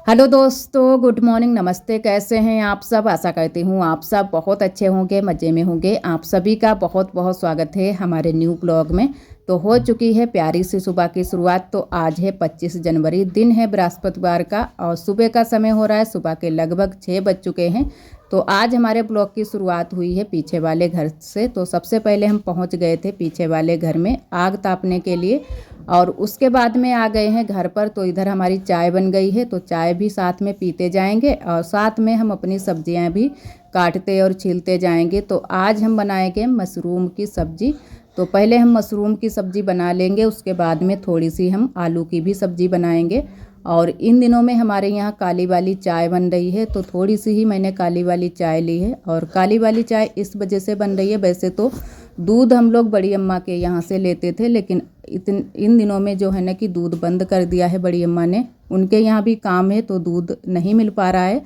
Hello दोस्तों, good morning, नमस्ते। कैसे हैं आप सब? आशा करती हूँ आप सब बहुत अच्छे होंगे, मज़े में होंगे। आप सभी का बहुत बहुत स्वागत है हमारे न्यू ब्लॉग में। तो हो चुकी है प्यारी सी सुबह की शुरुआत। तो आज है 25 जनवरी, दिन है बृहस्पतिवार का और सुबह का समय हो रहा है, सुबह के लगभग 6 बज चुके हैं। तो आज हमारे ब्लॉग की शुरुआत हुई है पीछे वाले घर से। तो सबसे पहले हम पहुंच गए थे पीछे वाले घर में आग तापने के लिए और उसके बाद में आ गए हैं घर पर। तो इधर हमारी चाय बन गई है, तो चाय भी साथ में पीते जाएंगे और साथ में हम अपनी सब्जियां भी काटते और छीलते जाएंगे। तो आज हम बनाएंगे मशरूम की सब्ज़ी। तो पहले हम मशरूम की सब्ज़ी बना लेंगे, उसके बाद में थोड़ी सी हम आलू की भी सब्ज़ी बनाएंगे। और इन दिनों में हमारे यहाँ काली वाली चाय बन रही है, तो थोड़ी सी ही मैंने काली वाली चाय ली है। और काली वाली चाय इस वजह से बन रही है, वैसे तो दूध हम लोग बड़ी अम्मा के यहाँ से लेते थे, लेकिन इन दिनों में जो है ना कि दूध बंद कर दिया है बड़ी अम्मा ने। उनके यहाँ भी काम है तो दूध नहीं मिल पा रहा है।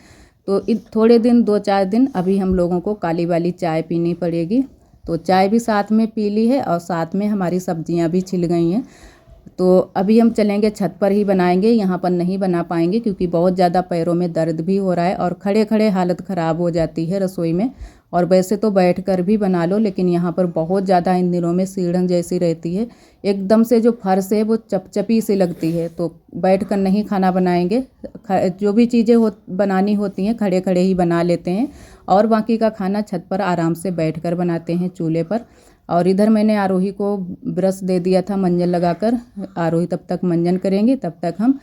तो थोड़े दिन 2-4 दिन अभी हम लोगों को काली वाली चाय पीनी पड़ेगी। तो चाय भी साथ में पी ली है और साथ में हमारी सब्जियां भी छिल गई हैं। तो अभी हम चलेंगे छत पर ही बनाएंगे, यहाँ पर नहीं बना पाएंगे क्योंकि बहुत ज़्यादा पैरों में दर्द भी हो रहा है और खड़े खड़े हालत ख़राब हो जाती है रसोई में। और वैसे तो बैठकर भी बना लो, लेकिन यहाँ पर बहुत ज़्यादा इन दिनों में सीढ़न जैसी रहती है, एकदम से जो फर्श है वो चपचपी सी लगती है। तो बैठकर नहीं खाना बनाएंगे, जो भी चीज़ें बनानी होती हैं खड़े खड़े ही बना लेते हैं और बाकी का खाना छत पर आराम से बैठकर बनाते हैं चूल्हे पर। और इधर मैंने आरोही को ब्रश दे दिया था मंजन लगाकर। आरोही तब तक मंजन करेंगी, तब तक हम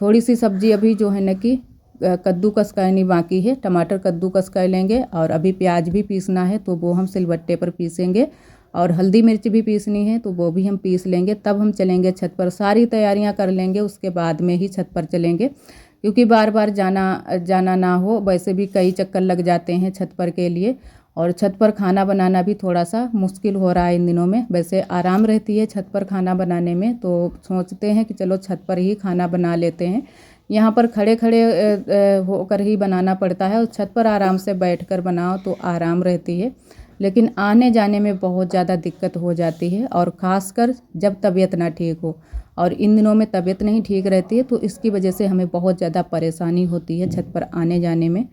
थोड़ी सी सब्जी अभी जो है ना कि कद्दूकस करनी बाकी है। टमाटर कद्दूकस कर लेंगे और अभी प्याज भी पीसना है, तो वो हम सिलबट्टे पर पीसेंगे। और हल्दी मिर्च भी पीसनी है, तो वो भी हम पीस लेंगे। तब हम चलेंगे छत पर, सारी तैयारियां कर लेंगे, उसके बाद में ही छत पर चलेंगे क्योंकि बार बार जाना ना हो। वैसे भी कई चक्कर लग जाते हैं छत पर के लिए, और छत पर खाना बनाना भी थोड़ा सा मुश्किल हो रहा है इन दिनों में। वैसे आराम रहती है छत पर खाना बनाने में, तो सोचते हैं कि चलो छत पर ही खाना बना लेते हैं। यहाँ पर खड़े खड़े होकर ही बनाना पड़ता है और छत पर आराम से बैठकर बनाओ तो आराम रहती है, लेकिन आने जाने में बहुत ज़्यादा दिक्कत हो जाती है और ख़ासकर जब तबीयत ना ठीक हो। और इन दिनों में तबीयत नहीं ठीक रहती है, तो इसकी वजह से हमें बहुत ज़्यादा परेशानी होती है छत पर आने जाने में।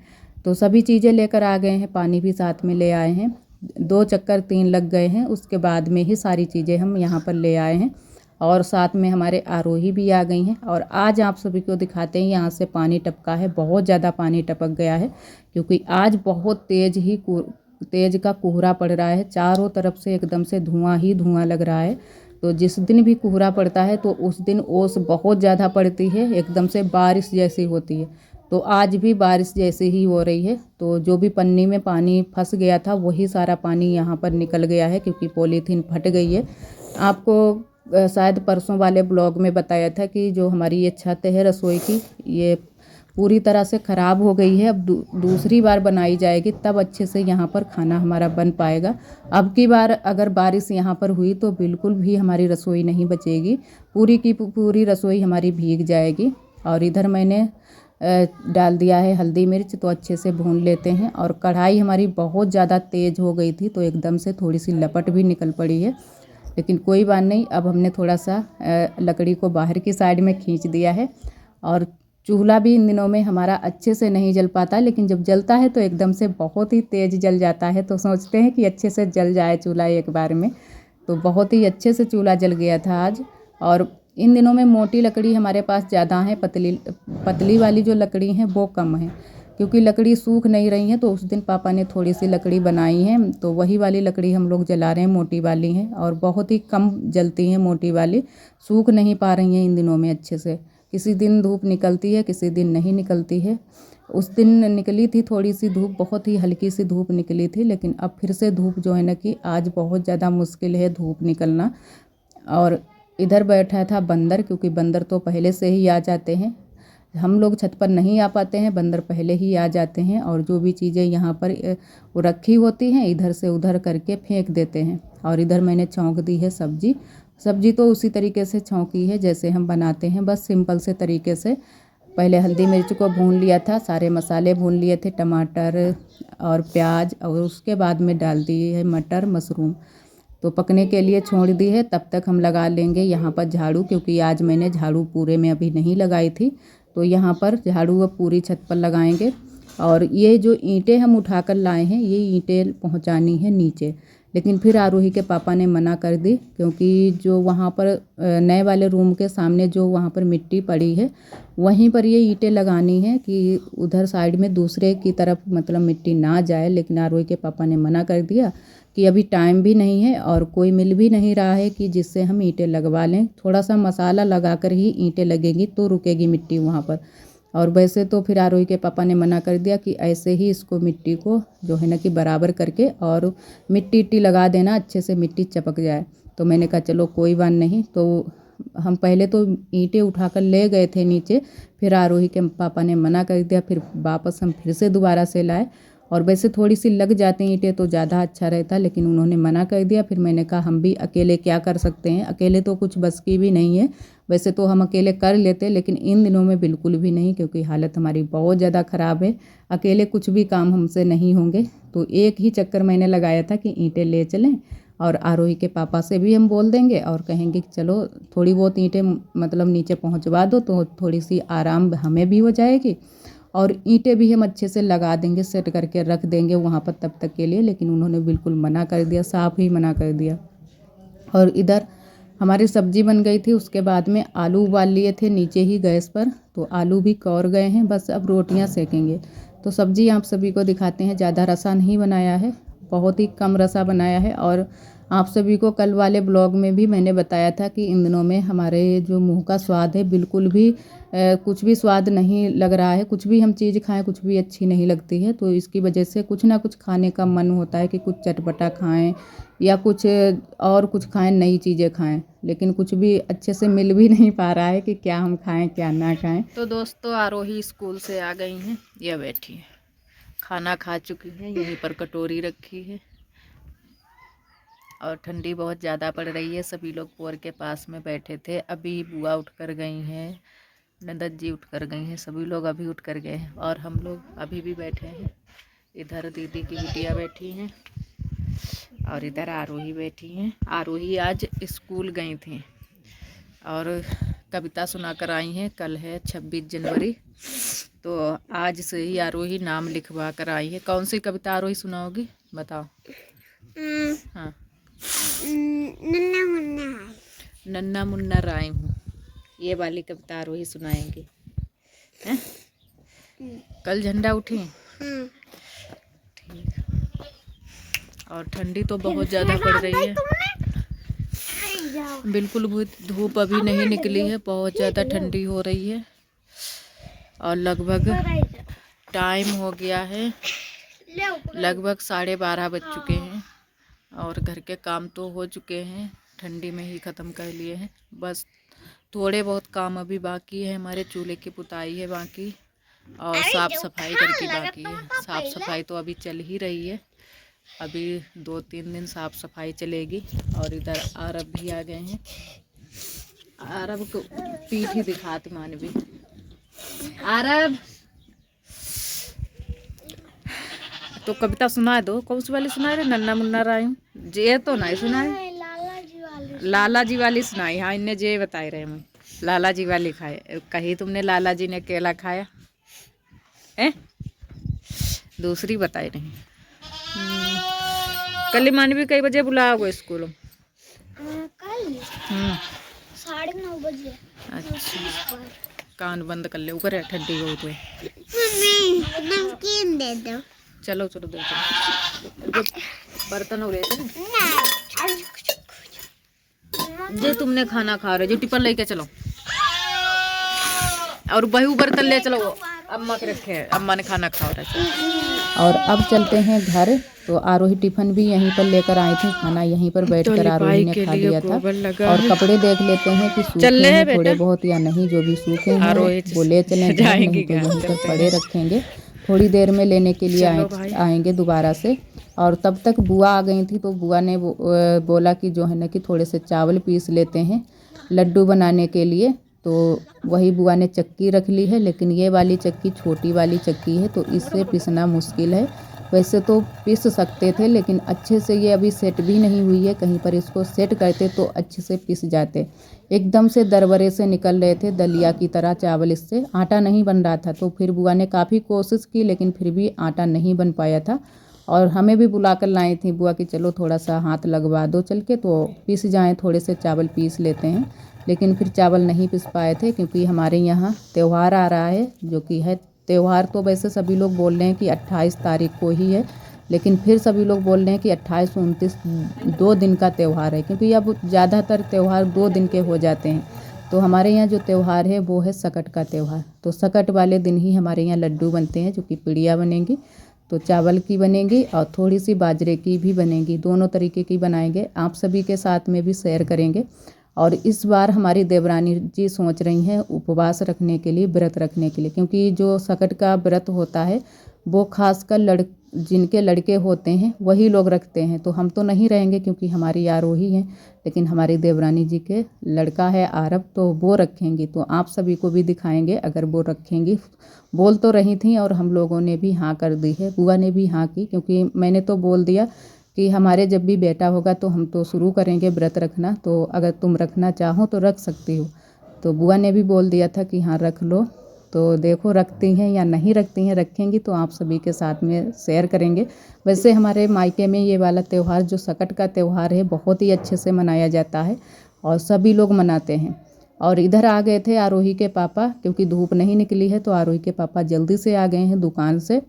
तो सभी चीज़ें लेकर आ गए हैं, पानी भी साथ में ले आए हैं। 2 चक्कर 3 लग गए हैं, उसके बाद में ही सारी चीज़ें हम यहाँ पर ले आए हैं। और साथ में हमारे आरोही भी आ गई हैं। और आज आप सभी को दिखाते हैं, यहाँ से पानी टपका है, बहुत ज़्यादा पानी टपक गया है क्योंकि आज बहुत तेज़ का कोहरा पड़ रहा है। चारों तरफ से एकदम से धुआं ही धुआं लग रहा है। तो जिस दिन भी कोहरा पड़ता है तो उस दिन ओस बहुत ज़्यादा पड़ती है, एकदम से बारिश जैसी होती है। तो आज भी बारिश जैसी ही हो रही है। तो जो भी पन्नी में पानी फंस गया था वही सारा पानी यहाँ पर निकल गया है क्योंकि पॉलीथीन फट गई है। आपको शायद परसों वाले ब्लॉग में बताया था कि जो हमारी ये छत है रसोई की, ये पूरी तरह से ख़राब हो गई है। अब दूसरी बार बनाई जाएगी, तब अच्छे से यहाँ पर खाना हमारा बन पाएगा। अब की बार अगर बारिश यहाँ पर हुई तो बिल्कुल भी हमारी रसोई नहीं बचेगी, पूरी की पूरी रसोई हमारी भीग जाएगी। और इधर मैंने डाल दिया है हल्दी मिर्च, तो अच्छे से भून लेते हैं। और कढ़ाई हमारी बहुत ज़्यादा तेज़ हो गई थी, तो एकदम से थोड़ी सी लपट भी निकल पड़ी है, लेकिन कोई बात नहीं। अब हमने थोड़ा सा लकड़ी को बाहर की साइड में खींच दिया है। और चूल्हा भी इन दिनों में हमारा अच्छे से नहीं जल पाता, लेकिन जब जलता है तो एकदम से बहुत ही तेज़ जल जाता है। तो सोचते हैं कि अच्छे से जल जाए चूल्हा एक बार में। तो बहुत ही अच्छे से चूल्हा जल गया था आज। और इन दिनों में मोटी लकड़ी हमारे पास ज़्यादा है, पतली वाली जो लकड़ी हैं वो कम है क्योंकि लकड़ी सूख नहीं रही है। तो उस दिन पापा ने थोड़ी सी लकड़ी बनाई है, तो वही वाली लकड़ी हम लोग जला रहे हैं, मोटी वाली हैं। और बहुत ही कम जलती हैं मोटी वाली, सूख नहीं पा रही हैं इन दिनों में अच्छे से। किसी दिन धूप निकलती है, किसी दिन नहीं निकलती है। उस दिन निकली थी थोड़ी सी धूप, बहुत ही हल्की सी धूप निकली थी, लेकिन अब फिर से धूप जो है ना कि आज बहुत ज़्यादा मुश्किल है धूप निकलना। और इधर बैठा था बंदर, क्योंकि बंदर तो पहले से ही आ जाते हैं। हम लोग छत पर नहीं आ पाते हैं, बंदर पहले ही आ जाते हैं और जो भी चीज़ें यहाँ पर वो रखी होती हैं इधर से उधर करके फेंक देते हैं। और इधर मैंने छौंक दी है सब्जी तो उसी तरीके से छौंकी है जैसे हम बनाते हैं, बस सिंपल से तरीके से। पहले हल्दी मिर्च को भून लिया था, सारे मसाले भून लिए थे, टमाटर और प्याज, और उसके बाद में डाल दिए है मटर मशरूम। तो पकने के लिए छोड़ दी है। तब तक हम लगा लेंगे यहाँ पर झाड़ू, क्योंकि आज मैंने झाड़ू पूरे में अभी नहीं लगाई थी, तो यहाँ पर झाड़ू अब पूरी छत पर लगाएंगे। और ये जो ईंटें हम उठाकर लाए हैं ये ईंटें पहुँचानी है नीचे, लेकिन फिर आरोही के पापा ने मना कर दी, क्योंकि जो वहाँ पर नए वाले रूम के सामने जो वहाँ पर मिट्टी पड़ी है वहीं पर ये ईंटें लगानी है कि उधर साइड में दूसरे की तरफ मतलब मिट्टी ना जाए। लेकिन आरोही के पापा ने मना कर दिया कि अभी टाइम भी नहीं है और कोई मिल भी नहीं रहा है कि जिससे हम ईंटें लगवा लें। थोड़ा सा मसाला लगाकर ही ईंटें लगेंगी तो रुकेगी मिट्टी वहाँ पर। और वैसे तो फिर आरोही के पापा ने मना कर दिया कि ऐसे ही इसको मिट्टी को जो है ना कि बराबर करके और मिट्टी लगा देना, अच्छे से मिट्टी चपक जाए। तो मैंने कहा चलो कोई बात नहीं। तो हम पहले तो ईंटें उठाकर ले गए थे नीचे, फिर आरोही के पापा ने मना कर दिया, फिर वापस हम फिर से दोबारा से लाए। और वैसे थोड़ी सी लग जाती ईंटें तो ज़्यादा अच्छा रहता, लेकिन उन्होंने मना कर दिया। फिर मैंने कहा हम भी अकेले क्या कर सकते हैं, अकेले तो कुछ बस की भी नहीं है। वैसे तो हम अकेले कर लेते, लेकिन इन दिनों में बिल्कुल भी नहीं, क्योंकि हालत हमारी बहुत ज़्यादा ख़राब है। अकेले कुछ भी काम हमसे नहीं होंगे। तो एक ही चक्कर मैंने लगाया था कि ईंटें ले चलें, और आरोही के पापा से भी हम बोल देंगे और कहेंगे कि चलो थोड़ी बहुत ईंटें मतलब नीचे पहुंचवा दो, तो थोड़ी सी आराम हमें भी हो जाएगी और ईंटें भी हम अच्छे से लगा देंगे, सेट करके रख देंगे वहाँ पर तब तक के लिए। लेकिन उन्होंने बिल्कुल मना कर दिया, साफ ही मना कर दिया। और इधर हमारी सब्जी बन गई थी, उसके बाद में आलू उबाल लिए थे नीचे ही गैस पर, तो आलू भी कौर गए हैं, बस अब रोटियां सेकेंगे। तो सब्जी आप सभी को दिखाते हैं, ज़्यादा रसा नहीं बनाया है, बहुत ही कम रसा बनाया है। और आप सभी को कल वाले ब्लॉग में भी मैंने बताया था कि इन दिनों में हमारे जो मुंह का स्वाद है बिल्कुल भी कुछ भी स्वाद नहीं लग रहा है। कुछ भी हम चीज़ खाएं कुछ भी अच्छी नहीं लगती है, तो इसकी वजह से कुछ ना कुछ खाने का मन होता है कि कुछ चटपटा खाएं या कुछ और कुछ खाएं, नई चीज़ें खाएं, लेकिन कुछ भी अच्छे से मिल भी नहीं पा रहा है कि क्या हम खाएं क्या ना खाएं। तो दोस्तों आरोही स्कूल से आ गई हैं, यह बैठी है, खाना खा चुकी है, यहीं पर कटोरी रखी है। और ठंडी बहुत ज़्यादा पड़ रही है, सभी लोग पोर के पास में बैठे थे। अभी बुआ उठ कर गई हैं, नंदत जी उठ कर गई हैं, सभी लोग अभी उठ कर गए हैं और हम लोग अभी भी बैठे हैं। इधर दीदी की बिटिया बैठी हैं और इधर आरोही बैठी हैं। आरोही आज स्कूल गई थी और कविता सुनाकर आई हैं। कल है 26 जनवरी, तो आज से ही आरोही नाम लिखवा कर आई है। कौन सी कविता आरोही सुनाओगी बताओ? हाँ, नन्ना मुन्ना राय हूँ, ये वाली कविता आरोही सुनाएंगे। हैं? कल झंडा उठी? ठीक। और ठंडी तो बहुत ज़्यादा पड़ रही है, बिल्कुल भी धूप अभी नहीं निकली है, बहुत ज़्यादा ठंडी हो रही है। और लगभग टाइम हो गया है, लगभग 12:30 बज चुके हैं और घर के काम तो हो चुके हैं, ठंडी में ही ख़त्म कर लिए हैं। बस थोड़े बहुत काम अभी बाकी है, हमारे चूल्हे की पुताई है बाकी और साफ़ सफाई करके बाकी है। साफ़ सफाई तो अभी चल ही रही है, अभी 2-3 दिन साफ़ सफाई चलेगी। और इधर आरब भी आ गए हैं, आरब को पीठ ही दिखाती मानवी। आरब तो कविता सुना दो, कौन सी वाली सुना रहे? नन्ना मुन्ना राय हूँ, जे तो नहीं सुनाए, लाला जी वाली सुनाई। हाँ, इन्हें जे बताए रहे मैं, लाला जी वाली खाए। कही तुमने लाला जी ने केला खाया है? दूसरी बताई नहीं। कल मानवी कई बजे बुलाओगे स्कूल? कल 9:30 बजे। अच्छा, कान बंद कर ले, ऊपर ठंडी बहुत है। नमकीन दे दो। चलो चलो दे दो, बर्तन हो रहे थे जो तुमने खाना खा रहे, जो टिफिन लेके चलो और बहू बर्तन ले चलो, अम्मा के रखे हैं, अम्मा ने खाना खा रहा है। और अब चलते हैं घर। तो आरोही टिफिन भी यहीं पर लेकर आई थी, खाना यहीं पर बैठकर आरोही ने खा लिया था। और कपड़े देख लेते हैं कि सूखे हैं थोड़े बहुत या नहीं, जो भी सूखे हैं वो ले चलें, नहीं तो यहीं पर पड़े रखेंगे, थोड़ी देर में लेने के लिए आएंगे दोबारा से। और तब तक बुआ आ गई थी, तो बुआ ने बोला कि जो है ना कि थोड़े से चावल पीस लेते हैं लड्डू बनाने के लिए। तो वही बुआ ने चक्की रख ली है, लेकिन ये वाली चक्की छोटी वाली चक्की है, तो इससे पीसना मुश्किल है। वैसे तो पीस सकते थे, लेकिन अच्छे से ये अभी सेट भी नहीं हुई है। कहीं पर इसको सेट करते तो अच्छे से पिस जाते। एकदम से दरबरे से निकल रहे थे दलिया की तरह चावल, इससे आटा नहीं बन रहा था। तो फिर बुआ ने काफ़ी कोशिश की, लेकिन फिर भी आटा नहीं बन पाया था। और हमें भी बुला कर लाई थी बुआ कि चलो थोड़ा सा हाथ लगवा दो चल के, तो पिस जाएँ, थोड़े से चावल पीस लेते हैं। लेकिन फिर चावल नहीं पिस पाए थे, क्योंकि हमारे यहाँ त्यौहार आ रहा है, जो कि है त्यौहार तो वैसे सभी लोग बोल रहे हैं कि 28 तारीख को ही है, लेकिन फिर सभी लोग बोल रहे हैं कि 28 29 2 दिन का त्यौहार है, क्योंकि अब ज़्यादातर त्यौहार 2 दिन के हो जाते हैं। तो हमारे यहाँ जो त्यौहार है वो है सकट का त्यौहार। तो सकट वाले दिन ही हमारे यहाँ लड्डू बनते हैं, जो कि पिड़िया बनेंगी। तो चावल की बनेगी और थोड़ी सी बाजरे की भी बनेगी, दोनों तरीके की बनाएंगे, आप सभी के साथ में भी शेयर करेंगे। और इस बार हमारी देवरानी जी सोच रही हैं उपवास रखने के लिए, व्रत रखने के लिए, क्योंकि जो सकट का व्रत होता है वो खासकर जिनके लड़के होते हैं वही लोग रखते हैं। तो हम तो नहीं रहेंगे क्योंकि हमारी आरोही हैं, लेकिन हमारी देवरानी जी के लड़का है आरब, तो वो रखेंगी। तो आप सभी को भी दिखाएंगे अगर वो रखेंगी। बोल तो रही थी और हम लोगों ने भी हाँ कर दी है, बुआ ने भी हाँ की, क्योंकि मैंने तो बोल दिया कि हमारे जब भी बेटा होगा तो हम तो शुरू करेंगे व्रत रखना, तो अगर तुम रखना चाहो तो रख सकती हो। तो बुआ ने भी बोल दिया था कि हाँ रख लो। तो देखो रखती हैं या नहीं रखती हैं, रखेंगी तो आप सभी के साथ में शेयर करेंगे। वैसे हमारे मायके में ये वाला त्यौहार जो सकट का त्यौहार है बहुत ही अच्छे से मनाया जाता है और सभी लोग मनाते हैं। और इधर आ गए थे आरोही के पापा, क्योंकि धूप नहीं निकली है, तो आरोही के पापा जल्दी से आ गए हैं दुकान से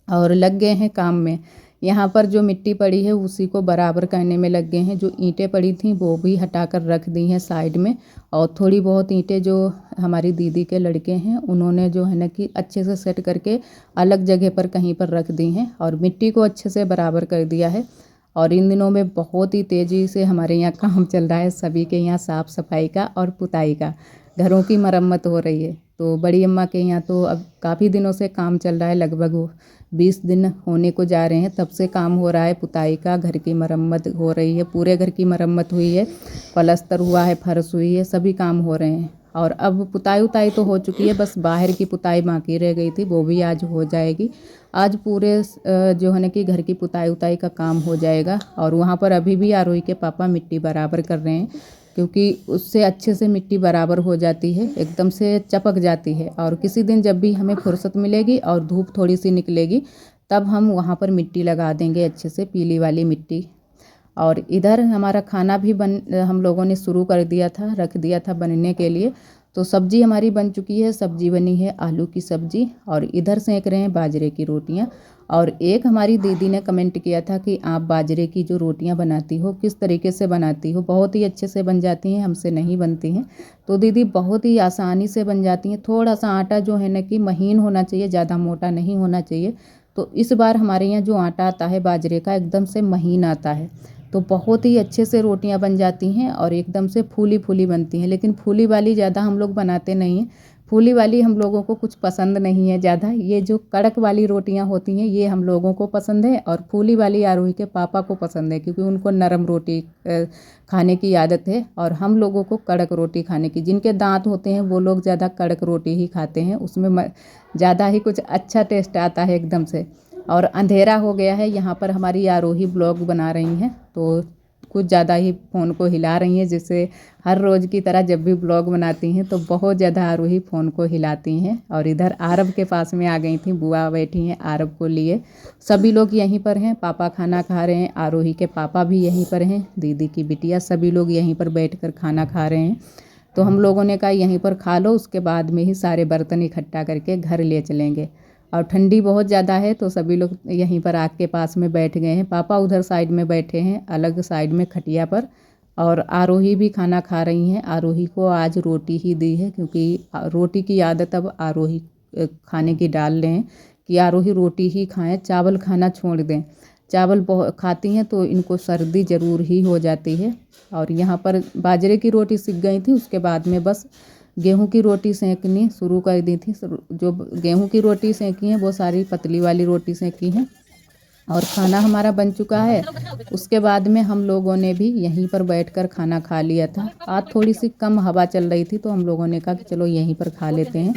और लग गए हैं काम में। यहाँ पर जो मिट्टी पड़ी है उसी को बराबर करने में लग गए हैं। जो ईंटें पड़ी थी वो भी हटा कर रख दी हैं साइड में, और थोड़ी बहुत ईंटें जो हमारी दीदी के लड़के हैं उन्होंने जो है ना कि अच्छे से सेट करके अलग जगह पर कहीं पर रख दी हैं और मिट्टी को अच्छे से बराबर कर दिया है। और इन दिनों में बहुत ही तेज़ी से हमारे यहाँ काम चल रहा है, सभी के यहाँ साफ़ सफाई का और पुताई का, घरों की मरम्मत हो रही है। तो बड़ी अम्मा के यहाँ तो अब काफ़ी दिनों से काम चल रहा है, लगभग 20 दिन होने को जा रहे हैं, तब से काम हो रहा है पुताई का, घर की मरम्मत हो रही है, पूरे घर की मरम्मत हुई है, पलस्तर हुआ है, फर्श हुई है, सभी काम हो रहे हैं। और अब पुताई उताई तो हो चुकी है, बस बाहर की पुताई बाकी रह गई थी, वो भी आज हो जाएगी। आज पूरे जो है ना कि घर की पुताई उताई का काम हो जाएगा। और वहाँ पर अभी भी आरोही के पापा मिट्टी बराबर कर रहे हैं, क्योंकि उससे अच्छे से मिट्टी बराबर हो जाती है, एकदम से चपक जाती है। और किसी दिन जब भी हमें फुर्सत मिलेगी और धूप थोड़ी सी निकलेगी तब हम वहाँ पर मिट्टी लगा देंगे अच्छे से, पीली वाली मिट्टी। और इधर हमारा खाना भी हम लोगों ने शुरू कर दिया था, रख दिया था बनने के लिए। तो सब्जी हमारी बन चुकी है, सब्जी बनी है आलू की सब्जी, और इधर सेंक रहे हैं बाजरे की रोटियां। और एक हमारी दीदी ने कमेंट किया था कि आप बाजरे की जो रोटियां बनाती हो किस तरीके से बनाती हो, बहुत ही अच्छे से बन जाती हैं, हमसे नहीं बनती हैं। तो दीदी बहुत ही आसानी से बन जाती हैं, थोड़ा सा आटा जो है ना कि महीन होना चाहिए, ज़्यादा मोटा नहीं होना चाहिए। तो इस बार हमारे यहाँ जो आटा आता है बाजरे का एकदम से महीन आता है, तो बहुत ही अच्छे से रोटियां बन जाती हैं और एकदम से फूली फूली बनती हैं। लेकिन फूली वाली ज़्यादा हम लोग बनाते नहीं हैं, फूली वाली हम लोगों को कुछ पसंद नहीं है ज़्यादा। ये जो कड़क वाली रोटियां होती हैं ये हम लोगों को पसंद है, और फूली वाली आरोही के पापा को पसंद है, क्योंकि उनको नरम रोटी खाने की आदत है, और हम लोगों को कड़क रोटी खाने की। जिनके दांत होते हैं वो लोग ज़्यादा कड़क रोटी ही खाते हैं, उसमें ज़्यादा ही कुछ अच्छा टेस्ट आता है एकदम से। और अंधेरा हो गया है, यहाँ पर हमारी आरोही ब्लॉग बना रही हैं, तो कुछ ज़्यादा ही फ़ोन को हिला रही हैं, जैसे हर रोज़ की तरह जब भी ब्लॉग बनाती हैं तो बहुत ज़्यादा आरोही फ़ोन को हिलाती हैं। और इधर आरब के पास में आ गई थी, बुआ बैठी हैं आरब को लिए। सभी लोग यहीं पर हैं, पापा खाना खा रहे हैं, आरोही के पापा भी यहीं पर हैं, दीदी की बिटिया, सभी लोग यहीं पर बैठ खाना खा रहे हैं। तो हम लोगों ने कहा यहीं पर खा लो, उसके बाद में ही सारे बर्तन इकट्ठा करके घर ले चलेंगे। और ठंडी बहुत ज़्यादा है तो सभी लोग यहीं पर आग के पास में बैठ गए हैं। पापा उधर साइड में बैठे हैं अलग साइड में खटिया पर, और आरोही भी खाना खा रही हैं। आरोही को आज रोटी ही दी है, क्योंकि रोटी की आदत अब आरोही खाने की डाल रहे हैं कि आरोही रोटी ही खाएं, चावल खाना छोड़ दें। चावल बहुत खाती हैं तो इनको सर्दी ज़रूर ही हो जाती है। और यहाँ पर बाजरे की रोटी सीख गई थी, उसके बाद में बस गेहूं की रोटी सेंकनी शुरू कर दी थी। जो गेहूं की रोटी सेंकी हैं वो सारी पतली वाली रोटी सेंकी हैं। और खाना हमारा बन चुका है, उसके बाद में हम लोगों ने भी यहीं पर बैठकर खाना खा लिया था। आज थोड़ी सी कम हवा चल रही थी तो हम लोगों ने कहा कि चलो यहीं पर खा लेते हैं।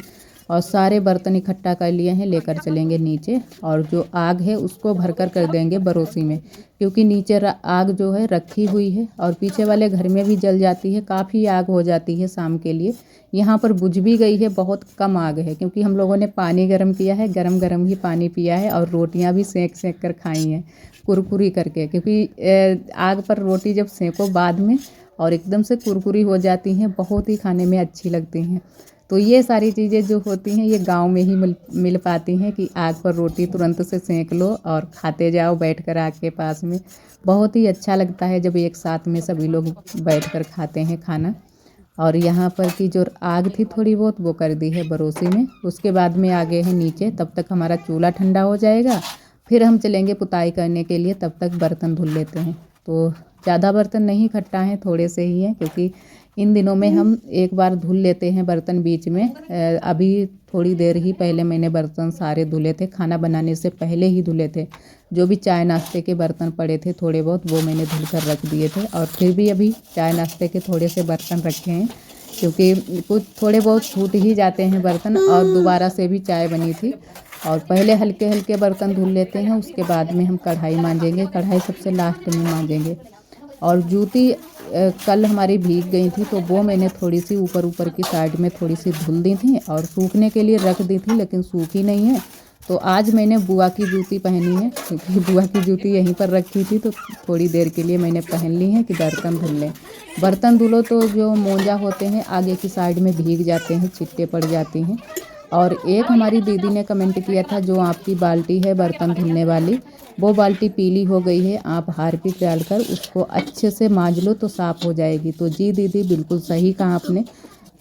और सारे बर्तन इकट्ठा कर लिए हैं, लेकर चलेंगे नीचे। और जो आग है उसको भरकर कर देंगे बरोसी में, क्योंकि नीचे आग जो है रखी हुई है और पीछे वाले घर में भी जल जाती है, काफ़ी आग हो जाती है शाम के लिए। यहाँ पर बुझ भी गई है, बहुत कम आग है, क्योंकि हम लोगों ने पानी गर्म किया है, गरम गरम ही पानी पिया है और रोटियाँ भी सेंक सेंक कर खाई हैं कुरकुरी करके, क्योंकि आग पर रोटी जब सेंको बाद में और एकदम से कुरकुरी हो जाती हैं, बहुत ही खाने में अच्छी लगती हैं। तो ये सारी चीज़ें जो होती हैं ये गांव में ही मिल पाती हैं, कि आग पर रोटी तुरंत से सेंक लो और खाते जाओ बैठकर आग के पास में। बहुत ही अच्छा लगता है जब एक साथ में सभी लोग बैठकर खाते हैं खाना। और यहाँ पर की जो आग थी थोड़ी बहुत वो कर दी है बरोसी में। उसके बाद में आ गए हैं नीचे, तब तक हमारा चूल्हा ठंडा हो जाएगा, फिर हम चलेंगे पुताई करने के लिए, तब तक बर्तन धुल लेते हैं। तो ज़्यादा बर्तन नहीं इकट्ठा हैं, थोड़े से ही हैं, क्योंकि इन दिनों में हम एक बार धुल लेते हैं बर्तन बीच में। अभी थोड़ी देर ही पहले मैंने बर्तन सारे धुले थे, खाना बनाने से पहले ही धुले थे। जो भी चाय नाश्ते के बर्तन पड़े थे थोड़े बहुत, वो मैंने धुल कर रख दिए थे। और फिर भी अभी चाय नाश्ते के थोड़े से बर्तन रखे हैं, क्योंकि कुछ थोड़े बहुत छूट ही जाते हैं बर्तन, और दोबारा से भी चाय बनी थी। और पहले हल्के हल्के बर्तन धुल लेते हैं, उसके बाद में हम कढ़ाई मांजेंगे, कढ़ाई सबसे लास्ट में मांजेंगे। और जूती कल हमारी भीग गई थी, तो वो मैंने थोड़ी सी ऊपर ऊपर की साइड में थोड़ी सी धुल दी थी और सूखने के लिए रख दी थी, लेकिन सूखी नहीं है। तो आज मैंने बुआ की जूती पहनी है, क्योंकि बुआ की जूती यहीं पर रखी थी, तो थोड़ी देर के लिए मैंने पहन ली है कि बर्तन धुल लें। बर्तन धुलो तो जो मोजा होते हैं आगे की साइड में भीग जाते हैं, चिट्टे पड़ जाती हैं। और एक हमारी दीदी ने कमेंट किया था, जो आपकी बाल्टी है बर्तन धुलने वाली, वो बाल्टी पीली हो गई है, आप हार्पिक डालकर उसको अच्छे से मांज लो तो साफ़ हो जाएगी। तो जी दीदी, बिल्कुल सही कहा आपने,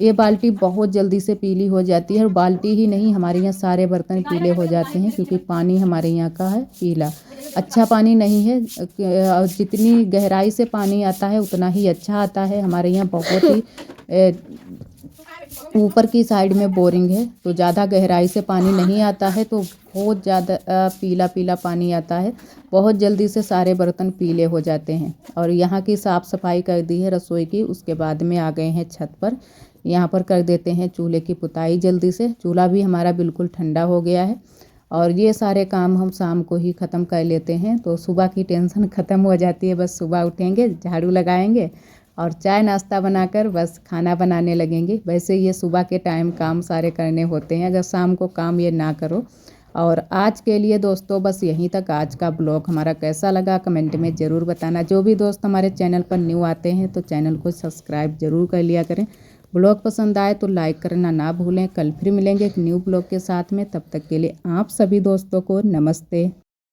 ये बाल्टी बहुत जल्दी से पीली हो जाती है। और बाल्टी ही नहीं, हमारे यहाँ सारे बर्तन पीले हो जाते हैं, क्योंकि पानी हमारे यहाँ का है पीला, अच्छा पानी नहीं है। और जितनी गहराई से पानी आता है उतना ही अच्छा आता है। हमारे यहाँ बहुत ही ऊपर की साइड में बोरिंग है, तो ज़्यादा गहराई से पानी नहीं आता है, तो बहुत ज़्यादा पीला पीला पानी आता है। बहुत जल्दी से सारे बर्तन पीले हो जाते हैं। और यहाँ की साफ़ सफाई कर दी है रसोई की, उसके बाद में आ गए हैं छत पर। यहाँ पर कर देते हैं चूल्हे की पुताई जल्दी से। चूल्हा भी हमारा बिल्कुल ठंडा हो गया है, और ये सारे काम हम शाम को ही ख़त्म कर लेते हैं, तो सुबह की टेंशन ख़त्म हो जाती है। बस सुबह उठेंगे, झाड़ू लगाएंगे और चाय नाश्ता बनाकर बस खाना बनाने लगेंगे। वैसे ये सुबह के टाइम काम सारे करने होते हैं, अगर शाम को काम ये ना करो। और आज के लिए दोस्तों बस यहीं तक। आज का ब्लॉग हमारा कैसा लगा कमेंट में ज़रूर बताना। जो भी दोस्त हमारे चैनल पर न्यू आते हैं तो चैनल को सब्सक्राइब ज़रूर कर लिया करें। ब्लॉग पसंद आए तो लाइक करना ना भूलें। कल फिर मिलेंगे एक न्यू ब्लॉग के साथ में, तब तक के लिए आप सभी दोस्तों को नमस्ते।